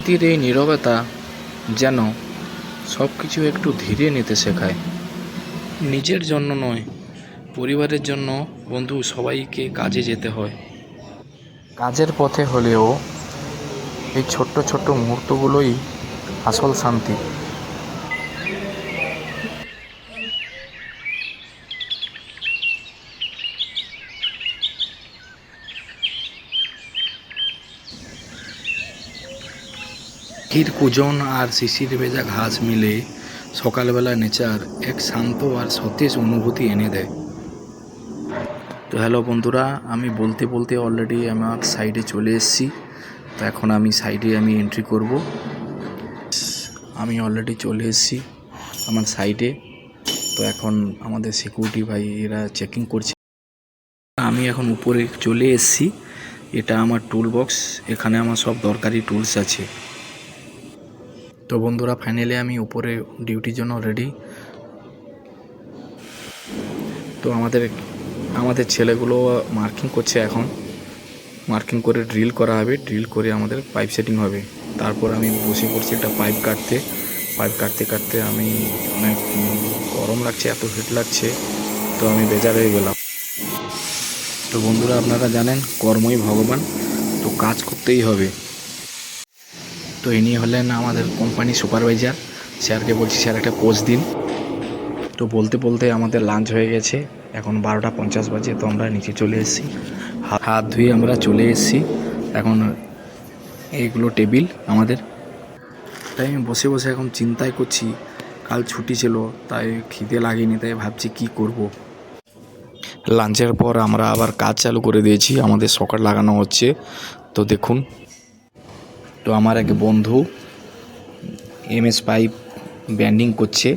তীর এই নীরবতা যেন সব কিছু একটু ধীরে নিতে শেখায়। নিজের জন্য নয়, পরিবারের জন্য বন্ধু সবাইকে কাজে যেতে হয়। কাজের পথে হলেও এই ছোট্ট ছোট্ট মুহূর্তগুলোই আসল শান্তি। ক্ষীর কুজন আর শিশির ভেজা ঘাস মিলে সকালবেলা নেচার এক শান্ত আর সতেজ অনুভূতি এনে দেয়। তো হ্যালো বন্ধুরা, আমি বলতে বলতে অলরেডি আমার সাইডে চলে এসেছি। তো এখন আমি সাইডে এন্ট্রি করব। আমি অলরেডি চলে এসেছি আমার সাইডে। তো এখন আমাদের সিকিউরিটি ভাই এরা চেকিং করছে। আমি এখন উপরে চলে এসেছি। এটা আমার টুল বক্স, এখানে আমার সব দরকারি টুলস আছে। তো বন্ধুরা ফাইনালি আমি উপরে ডিউটির জন্য রেডি। তো আমাদের ছেলেগুলো মার্কিং করছে, এখন মার্কিং করে ড্রিল করা হবে। ড্রিল করে আমাদের পাইপ সেটিং হবে। তারপর আমি বসে পড়ছি একটা পাইপ কাটতে কাটতে আমি অনেক গরম লাগছে, এত হিট লাগছে। তো আমি বেজার হয়ে গেলাম। তো বন্ধুরা আপনারা জানেন কর্মই ভগবান, তো কাজ করতেই হবে। তো ইনি হলেন আমাদের কোম্পানি সুপারভাইজার। স্যারকে বলছি স্যার একটা পোস্ট দিন। তো বলতে বলতে আমাদের লাঞ্চ হয়ে গেছে, এখন 12:50 বাজে। তো আমরা নিচে চলে এসেছি, হাত ধুয়ে আমরা চলে এসেছি। এখন এইগুলো টেবিল আমাদের। তাই আমি বসে বসে এখন চিন্তায় করছি, কাল ছুটি ছিল তাই খিদে লাগেনি, তাই ভাবছি কি করব। লাঞ্চের পর আমরা আবার কাজ চালু করে দিয়েছি, আমাদের সকেট লাগানো হচ্ছে। তো দেখুন, তো আমার এক বন্ধু এমএস পাইপ ব্যান্ডিং করছে।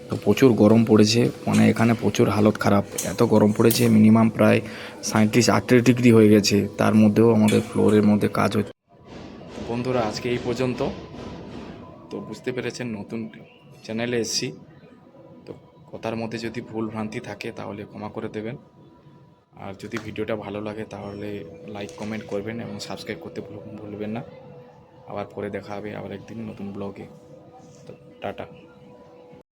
তো প্রচুর গরম পড়েছে, মানে এখানে প্রচুর হালত খারাপ, এত গরম পড়েছে মিনিমাম প্রায় 37-38 ডিগ্রি হয়ে গেছে। তার মধ্যেও আমাদের ফ্লোরের মধ্যে কাজ হচ্ছে। বন্ধুরা আজকে এই পর্যন্ত। তো বুঝতে পেরেছেন নতুন চ্যানেলে এসেছি, তো কথার মধ্যে যদি ভুল ভ্রান্তি থাকে তাহলে ক্ষমা করে দেবেন। আর যদি ভিডিওটা ভালো লাগে তাহলে লাইক কমেন্ট করবেন এবং সাবস্ক্রাইব করতে ভুলবেন না। আবার পরে দেখা হবে আবার একদিন নতুন ব্লগে। তো টাটা।